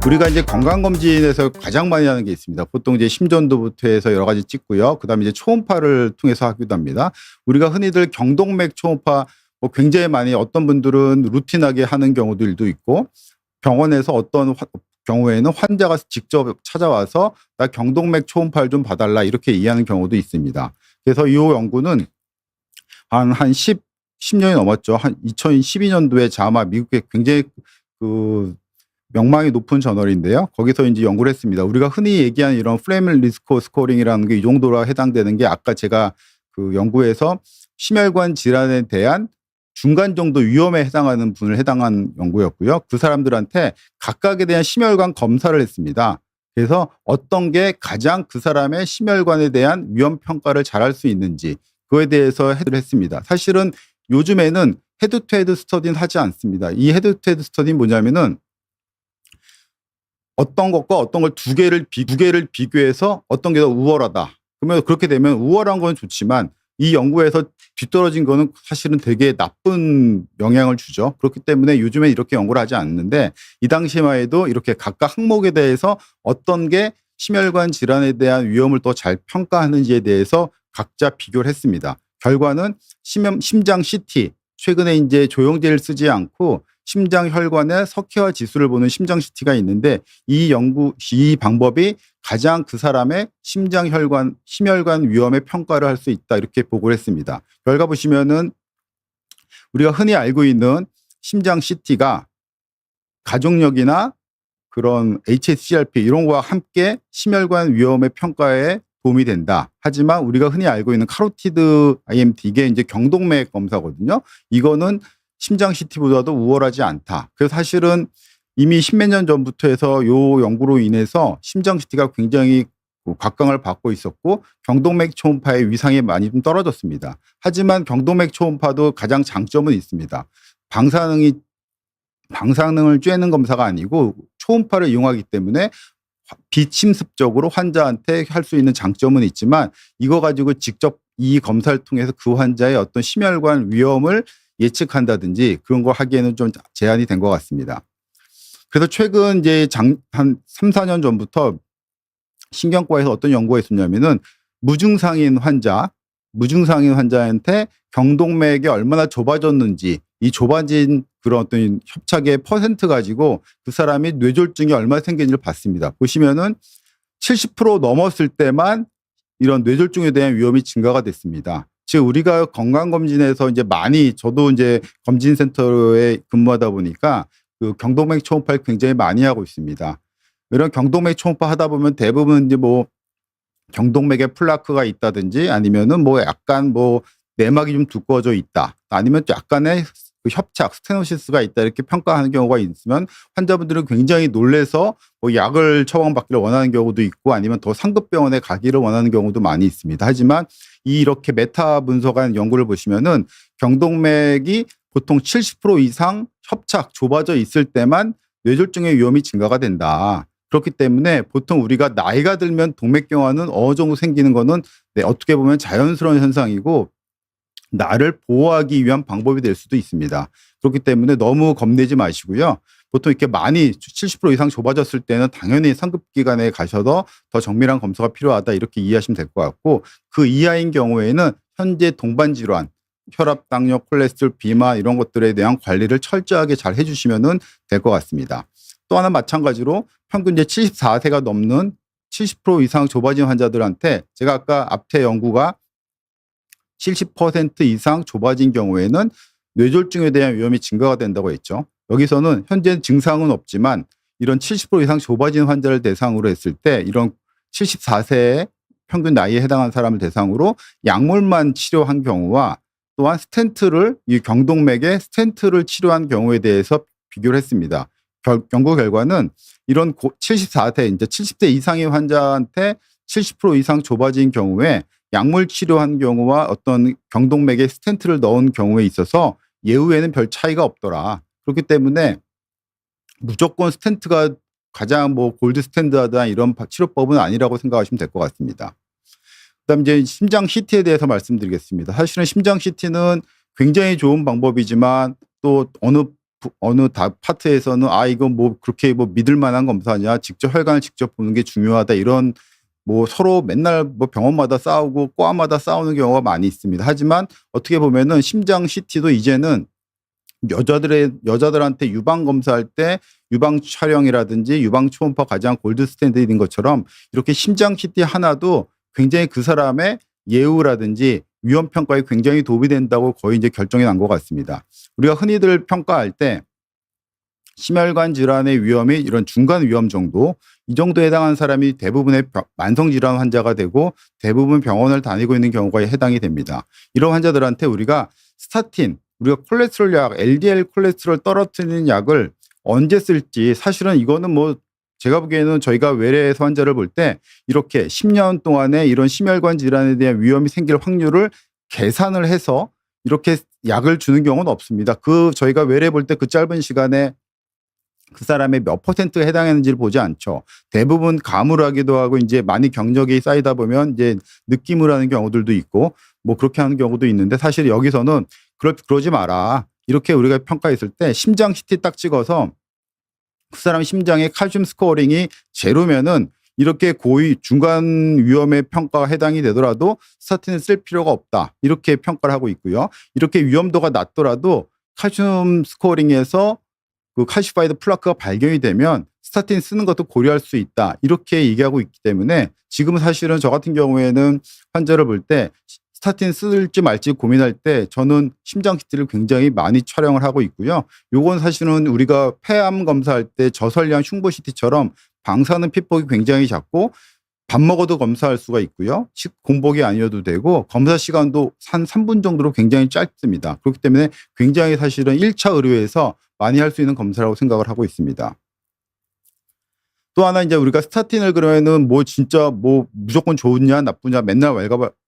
우리가 이제 건강검진에서 가장 많이 하는 게 있습니다. 보통 이제 심전도부터 해서 여러 가지 찍고요. 그다음에 이제 초음파를 통해서 하기도 합니다. 우리가 흔히들 경동맥 초음파 굉장히 많이 어떤 분들은 루틴하게 하는 경우들도 있고 병원에서 어떤 경우에는 환자가 직접 찾아와서 나 경동맥 초음파를 좀 봐달라 이렇게 이해하는 경우도 있습니다. 그래서 이 연구는 한 10년이 넘었죠. 한 2012년도에 자마 미국의 굉장히 명망이 높은 저널인데요. 거기서 이제 연구를 했습니다. 우리가 흔히 얘기하는 이런 프레임 리스크 스코어링이라는 게 이 정도로 해당되는 게 아까 제가 그 연구에서 심혈관 질환에 대한 중간 정도 위험에 해당하는 분을 해당한 연구였고요. 그 사람들한테 각각에 대한 심혈관 검사를 했습니다. 그래서 어떤 게 가장 그 사람의 심혈관에 대한 위험 평가를 잘할 수 있는지 그거에 대해서 해드를 했습니다. 사실은 요즘에는 헤드투헤드 스터디는 하지 않습니다. 이 헤드투헤드 스터디는 뭐냐면은 어떤 것과 어떤 걸 두 개를 비교해서 어떤 게 더 우월하다. 그러면 그렇게 되면 우월한 건 좋지만 이 연구에서 뒤떨어진 거는 사실은 되게 나쁜 영향을 주죠. 그렇기 때문에 요즘에 이렇게 연구를 하지 않는데 이 당시만 해도 이렇게 각각 항목에 대해서 어떤 게 심혈관 질환에 대한 위험을 더 잘 평가하는지에 대해서 각자 비교를 했습니다. 결과는 심장 CT, 최근에 이제 조영제를 쓰지 않고 심장 혈관의 석회화 지수를 보는 심장 CT가 있는데 이 방법이 가장 그 사람의 심혈관 위험의 평가를 할 수 있다 이렇게 보고를 했습니다. 결과 보시면은 우리가 흔히 알고 있는 심장 CT가 가족력이나 그런 hsCRP 이런 거와 함께 심혈관 위험의 평가에 도움이 된다. 하지만 우리가 흔히 알고 있는 카로티드 IMT 이게 이제 경동맥 검사거든요. 이거는 심장 CT보다도 우월하지 않다. 그래서 사실은 이미 십몇 년 전부터 해서 이 연구로 인해서 심장 CT가 굉장히 각광을 받고 있었고 경동맥 초음파의 위상이 많이 좀 떨어졌습니다. 하지만 경동맥 초음파도 가장 장점은 있습니다. 방사능을 쬐는 검사가 아니고 초음파를 이용하기 때문에 비침습적으로 환자한테 할 수 있는 장점은 있지만 이거 가지고 직접 이 검사를 통해서 그 환자의 어떤 심혈관 위험을 예측한다든지 그런 걸 하기에는 좀 제한이 된 것 같습니다. 그래서 최근 이제 한 3, 4년 전부터 신경과에서 어떤 연구가 있었냐면은 무증상인 환자한테 경동맥이 얼마나 좁아졌는지 이 좁아진 그런 어떤 협착의 퍼센트 가지고 그 사람이 뇌졸중이 얼마나 생기는지를 봤습니다. 보시면은 70% 넘었을 때만 이런 뇌졸중에 대한 위험이 증가가 됐습니다. 즉 우리가 건강검진에서 이제 많이 저도 이제 검진센터에 근무하다 보니까 그 경동맥 초음파를 굉장히 많이 하고 있습니다. 이런 경동맥 초음파 하다 보면 대부분 이제 뭐 경동맥에 플라크가 있다든지 아니면은 뭐 약간 뭐 내막이 좀 두꺼워져 있다 아니면 약간의 그 협착 스테노시스가 있다 이렇게 평가하는 경우가 있으면 환자분들은 굉장히 놀래서 뭐 약을 처방받기를 원하는 경우도 있고 아니면 더 상급 병원에 가기를 원하는 경우도 많이 있습니다. 하지만 이렇게 메타 분석한 연구를 보시면은 경동맥이 보통 70% 이상 협착 좁아져 있을 때만 뇌졸중의 위험이 증가가 된다. 그렇기 때문에 보통 우리가 나이가 들면 동맥경화는 어느 정도 생기는 거는 어떻게 보면 자연스러운 현상이고 나를 보호하기 위한 방법이 될 수도 있습니다. 그렇기 때문에 너무 겁내지 마시고요. 보통 이렇게 많이 70% 이상 좁아졌을 때는 당연히 상급기관에 가셔서 더 정밀한 검사가 필요하다 이렇게 이해하시면 될 것 같고 그 이하인 경우에는 현재 동반질환, 혈압, 당뇨, 콜레스테롤, 비만 이런 것들에 대한 관리를 철저하게 잘 해주시면 될 것 같습니다. 또 하나 마찬가지로 평균 이제 74세가 넘는 70% 이상 좁아진 환자들한테 제가 아까 앞에 연구가 70% 이상 좁아진 경우에는 뇌졸중에 대한 위험이 증가가 된다고 했죠. 여기서는 현재 증상은 없지만 이런 70% 이상 좁아진 환자를 대상으로 했을 때 이런 74세의 평균 나이에 해당하는 사람을 대상으로 약물만 치료한 경우와 또한 이 경동맥에 스텐트를 치료한 경우에 대해서 비교를 했습니다. 연구 결과는 이런 74세, 이제 70세 이상의 환자한테 70% 이상 좁아진 경우에 약물 치료한 경우와 어떤 경동맥에 스텐트를 넣은 경우에 있어서 예후에는 별 차이가 없더라. 그렇기 때문에 무조건 스텐트가 가장 뭐 골드 스탠다드한 이런 치료법은 아니라고 생각하시면 될 것 같습니다. 그다음 이제 심장 CT에 대해서 말씀드리겠습니다. 사실은 심장 CT는 굉장히 좋은 방법이지만 또 어느 어느 파트에서는 이거 뭐 그렇게 뭐 믿을 만한 검사냐, 직접 혈관을 직접 보는 게 중요하다, 이런 뭐 서로 맨날 뭐 병원마다 싸우고 과마다 싸우는 경우가 많이 있습니다. 하지만 어떻게 보면은 심장 CT도 이제는 여자들한테 유방 검사할 때 유방 촬영이라든지 유방 초음파 가장 골드 스탠드인 것처럼 이렇게 심장 CT 하나도 굉장히 그 사람의 예후라든지 위험 평가에 굉장히 도움이 된다고 거의 이제 결정이 난 것 같습니다. 우리가 흔히들 평가할 때 심혈관 질환의 위험이 이런 중간 위험 정도, 이 정도에 해당하는 사람이 대부분의 만성 질환 환자가 되고 대부분 병원을 다니고 있는 경우가 해당이 됩니다. 이런 환자들한테 우리가 스타틴, 우리가 콜레스테롤 약, LDL 콜레스테롤 떨어뜨리는 약을 언제 쓸지, 사실은 이거는 뭐 제가 보기에는 저희가 외래에서 환자를 볼 때 이렇게 10년 동안에 이런 심혈관 질환에 대한 위험이 생길 확률을 계산을 해서 이렇게 약을 주는 경우는 없습니다. 저희가 외래 볼 때 그 짧은 시간에 그 사람의 몇 퍼센트가 해당했는지를 보지 않죠. 대부분 감을 하기도 하고 이제 많이 경력이 쌓이다 보면 이제 느낌을 하는 경우들도 있고 뭐 그렇게 하는 경우도 있는데, 사실 여기서는 그러지 마라, 이렇게 우리가 평가했을 때 심장 CT 딱 찍어서 그 사람 심장의 칼슘 스코어링이 제로면은 이렇게 고위 중간 위험의 평가가 해당이 되더라도 스타틴을 쓸 필요가 없다, 이렇게 평가를 하고 있고요. 이렇게 위험도가 낮더라도 칼슘 스코어링에서 그 칼시파이드 플라크가 발견이 되면 스타틴 쓰는 것도 고려할 수 있다, 이렇게 얘기하고 있기 때문에 지금 사실은 저 같은 경우에는 환자를 볼 때 스타틴 쓸지 말지 고민할 때 저는 심장 CT를 굉장히 많이 촬영을 하고 있고요. 요건 사실은 우리가 폐암 검사할 때 저설량 흉부 CT처럼 방사능 피폭이 굉장히 작고 밥 먹어도 검사할 수가 있고요. 공복이 아니어도 되고 검사 시간도 한 3분 정도로 굉장히 짧습니다. 그렇기 때문에 굉장히 사실은 1차 의료에서 많이 할 수 있는 검사라고 생각을 하고 있습니다. 또 하나 이제 우리가 스타틴을 그러면은 뭐 진짜 뭐 무조건 좋으냐 나쁘냐 맨날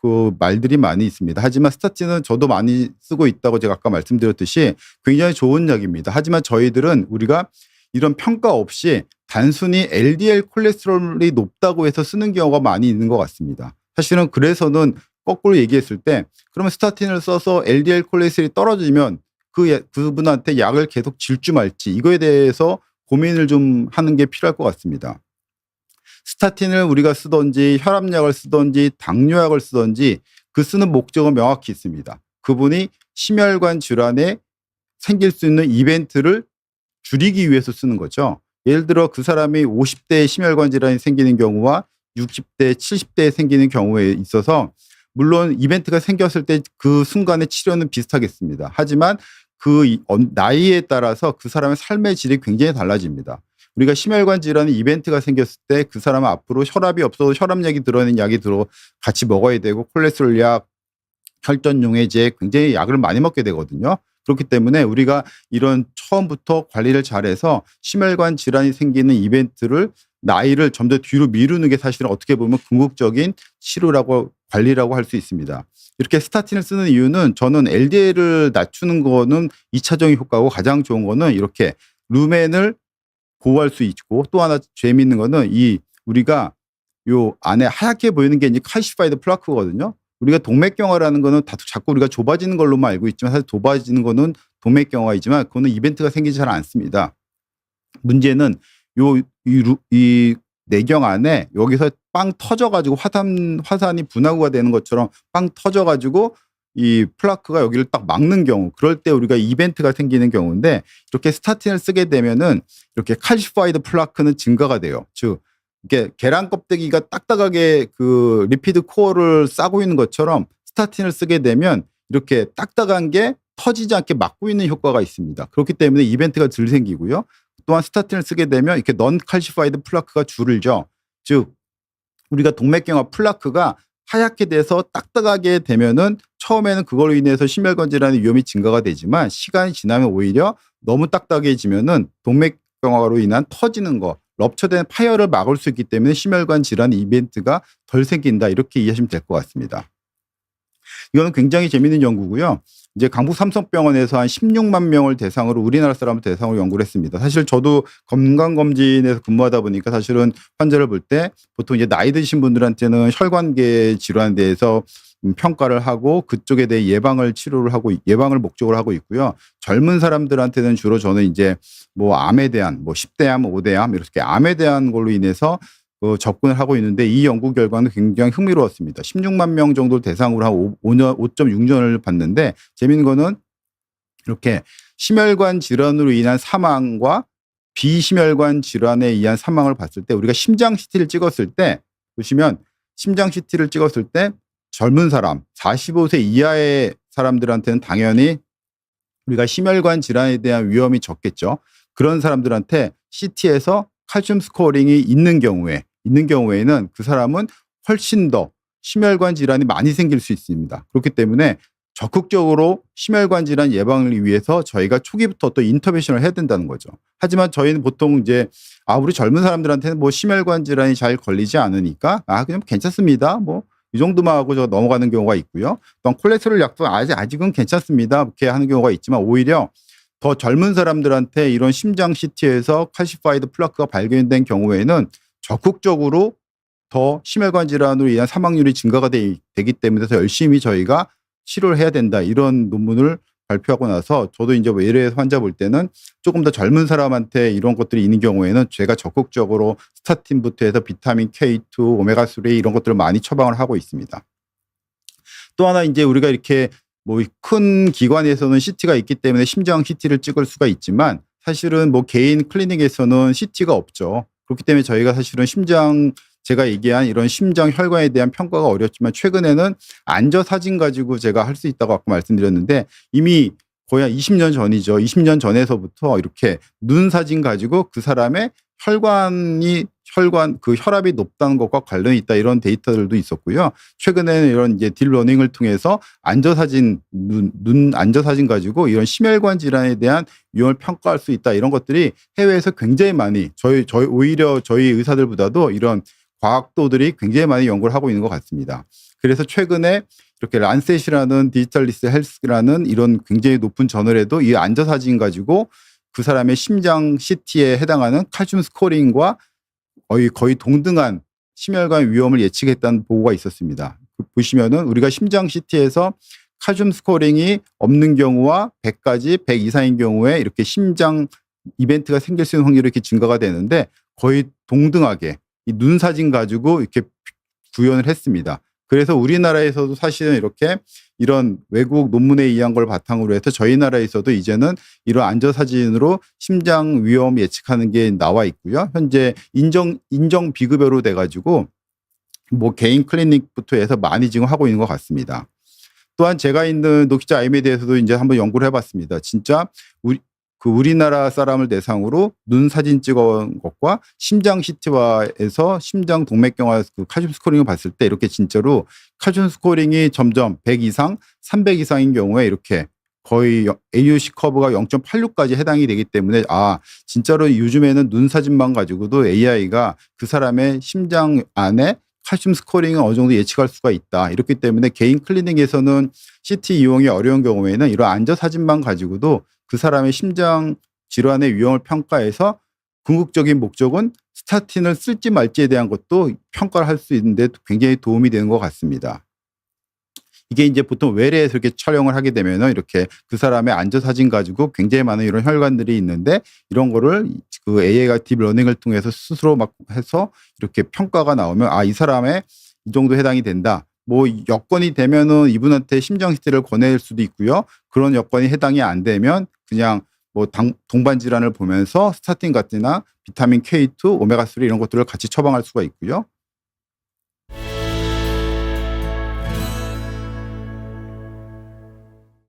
그 말들이 많이 있습니다. 하지만 스타틴은 저도 많이 쓰고 있다고 제가 아까 말씀드렸듯이 굉장히 좋은 약입니다. 하지만 저희들은 우리가 이런 평가 없이 단순히 LDL 콜레스테롤이 높다고 해서 쓰는 경우가 많이 있는 것 같습니다. 사실은 그래서는 거꾸로 얘기했을 때 그러면 스타틴을 써서 LDL 콜레스테롤이 떨어지면 그분한테 약을 계속 질주 말지, 이거에 대해서 고민을 좀 하는 게 필요할 것 같습니다. 스타틴을 우리가 쓰든지 혈압약을 쓰든지 당뇨약을 쓰든지 그 쓰는 목적은 명확히 있습니다. 그분이 심혈관 질환에 생길 수 있는 이벤트를 줄이기 위해서 쓰는 거죠. 예를 들어 그 사람이 50대에 심혈관 질환이 생기는 경우와 60대, 70대에 생기는 경우에 있어서 물론 이벤트가 생겼을 때 그 순간의 치료는 비슷하겠습니다. 하지만 그 나이에 따라서 그 사람의 삶의 질이 굉장히 달라집니다. 우리가 심혈관 질환의 이벤트가 생겼을 때 그 사람은 앞으로 혈압이 없어도 혈압약이 들어있는 약이 같이 먹어야 되고 콜레스테롤 약, 혈전용해제, 굉장히 약을 많이 먹게 되거든요. 그렇기 때문에 우리가 이런 처음부터 관리를 잘해서 심혈관 질환이 생기는 이벤트를 나이를 좀 더 뒤로 미루는 게 사실은 어떻게 보면 궁극적인 치료라고 관리라고 할 수 있습니다. 이렇게 스타틴을 쓰는 이유는 저는 LDL을 낮추는 거는 2차적인 효과고 가장 좋은 거는 이렇게 루멘을 보호할 수 있고, 또 하나 재미있는 거는 우리가 요 안에 하얗게 보이는 게 이제 칼시파이드 플라크거든요. 우리가 동맥경화라는 거는 자꾸 우리가 좁아지는 걸로만 알고 있지만 사실 좁아지는 거는 동맥경화이지만 그거는 이벤트가 생기지 잘 않습니다. 문제는 이 내경 안에 여기서 빵 터져가지고 화산이 분화구가 되는 것처럼 빵 터져가지고 이 플라크가 여기를 딱 막는 경우, 그럴 때 우리가 이벤트가 생기는 경우인데, 이렇게 스타틴을 쓰게 되면은 이렇게 칼시파이드 플라크는 증가가 돼요. 즉 이렇게 계란 껍데기가 딱딱하게 그 리피드 코어를 싸고 있는 것처럼 스타틴을 쓰게 되면 이렇게 딱딱한 게 터지지 않게 막고 있는 효과가 있습니다. 그렇기 때문에 이벤트가 덜 생기고요. 또한 스타틴을 쓰게 되면 이렇게 넌 칼시파이드 플라크가 줄죠. 즉 우리가 동맥경화 플라크가 하얗게 돼서 딱딱하게 되면은 처음에는 그걸로 인해서 심혈관 질환의 위험이 증가가 되지만 시간이 지나면 오히려 너무 딱딱해지면은 동맥경화로 인한 터지는 거, 럽처된 파열을 막을 수 있기 때문에 심혈관 질환 이벤트가 덜 생긴다, 이렇게 이해하시면 될 것 같습니다. 이거는 굉장히 재미있는 연구고요. 이제 강북 삼성병원에서 한 16만 명을 대상으로, 우리나라 사람을 대상으로 연구를 했습니다. 사실 저도 건강검진에서 근무하다 보니까 사실은 환자를 볼 때 보통 이제 나이 드신 분들한테는 혈관계 질환에 대해서 평가를 하고 그쪽에 대해 예방을 치료를 하고 예방을 목적으로 하고 있고요. 젊은 사람들한테는 주로 저는 이제 뭐 암에 대한 뭐 10대암, 5대암 이렇게 암에 대한 걸로 인해서 접근을 하고 있는데 이 연구 결과는 굉장히 흥미로웠습니다. 16만 명 정도를 대상으로 한 5.6년을 봤는데 재미있는 거는 이렇게 심혈관 질환으로 인한 사망과 비심혈관 질환에 의한 사망을 봤을 때 우리가 심장 CT를 찍었을 때 보시면 심장 CT를 찍었을 때 젊은 사람 45세 이하의 사람들한테는 당연히 우리가 심혈관 질환에 대한 위험이 적겠죠. 그런 사람들한테 CT에서 칼슘 스코어링이 있는 경우에는 그 사람은 훨씬 더 심혈관 질환이 많이 생길 수 있습니다. 그렇기 때문에 적극적으로 심혈관 질환 예방을 위해서 저희가 초기부터 또 인터벤션을 해야 된다는 거죠. 하지만 저희는 보통 이제 우리 젊은 사람들한테는 뭐 심혈관 질환이 잘 걸리지 않으니까 그냥 괜찮습니다. 뭐 이 정도만 하고 저 넘어가는 경우가 있고요. 또 콜레스테롤 약도 아직은 괜찮습니다. 이렇게 하는 경우가 있지만 오히려 더 젊은 사람들한테 이런 심장 CT에서 칼시파이드 플라크가 발견된 경우에는 적극적으로 더 심혈관 질환으로 인한 사망률이 증가가 되기 때문에 더 열심히 저희가 치료를 해야 된다. 이런 논문을 발표하고 나서 저도 이제 외래 환자 볼 때는 조금 더 젊은 사람한테 이런 것들이 있는 경우에는 제가 적극적으로 스타틴부터 해서 비타민 K2, 오메가3 이런 것들을 많이 처방을 하고 있습니다. 또 하나 이제 우리가 이렇게 뭐 큰 기관에서는 CT가 있기 때문에 심장 CT를 찍을 수가 있지만 사실은 뭐 개인 클리닉에서는 CT가 없죠. 그렇기 때문에 저희가 사실은 제가 얘기한 이런 심장 혈관에 대한 평가가 어렵지만 최근에는 안저 사진 가지고 제가 할 수 있다고 아까 말씀드렸는데 이미 거의 한 20년 전이죠. 20년 전에서부터 이렇게 눈 사진 가지고 그 사람의 혈압이 높다는 것과 관련이 있다 이런 데이터들도 있었고요. 최근에는 이런 이제 딥러닝을 통해서 눈 안저 사진 가지고 이런 심혈관 질환에 대한 위험을 평가할 수 있다 이런 것들이 해외에서 굉장히 많이 오히려 저희 의사들보다도 이런 과학도들이 굉장히 많이 연구를 하고 있는 것 같습니다. 그래서 최근에 이렇게 란셋이라는 디지털리스 헬스라는 이런 굉장히 높은 저널에도 이 안저 사진 가지고 그 사람의 심장 CT에 해당하는 칼슘 스코어링과 거의 동등한 심혈관 위험을 예측했다는 보고가 있었습니다. 보시면은 우리가 심장 CT에서 칼슘 스코어링이 없는 경우와 100까지 100 이상인 경우에 이렇게 심장 이벤트가 생길 수 있는 확률이 이렇게 증가가 되는데 거의 동등하게 이 눈 사진 가지고 이렇게 구현을 했습니다. 그래서 우리나라에서도 사실은 이렇게 이런 외국 논문에 의한 걸 바탕으로 해서 저희 나라에서도 이제는 이런 안저 사진으로 심장 위험 예측하는 게 나와 있고요. 현재 인정 비급여로 돼 가지고 뭐 개인 클리닉부터 해서 많이 지금 하고 있는 것 같습니다. 또한 제가 있는 노키즈 IM에 대해서도 이제 한번 연구를 해봤습니다. 진짜 우리나라 사람을 대상으로 눈 사진 찍은 것과 심장 CT와에서 심장 동맥경화 칼슘 스코어링을 봤을 때 이렇게 진짜로 칼슘 스코어링이 점점 100 이상, 300 이상인 경우에 이렇게 거의 AUC 커브가 0.86까지 해당이 되기 때문에 진짜로 요즘에는 눈 사진만 가지고도 AI가 그 사람의 심장 안에 칼슘 스코어링을 어느 정도 예측할 수가 있다. 이렇기 때문에 개인 클리닉에서는 CT 이용이 어려운 경우에는 이런 안저 사진만 가지고도 그 사람의 심장 질환의 위험을 평가해서 궁극적인 목적은 스타틴을 쓸지 말지에 대한 것도 평가를 할 수 있는데 굉장히 도움이 되는 것 같습니다. 이게 이제 보통 외래에서 이렇게 촬영을 하게 되면은 이렇게 그 사람의 안저 사진 가지고 굉장히 많은 이런 혈관들이 있는데 이런 거를 그 AI가 딥러닝을 통해서 스스로 막 해서 이렇게 평가가 나오면 이 사람의 이 정도 해당이 된다. 뭐 여건이 되면은 이분한테 심장 CT를 권할 수도 있고요. 그런 여건이 해당이 안 되면 그냥 뭐 동반 질환을 보면서 스타틴 같이나 비타민 K2, 오메가3 이런 것들을 같이 처방할 수가 있고요.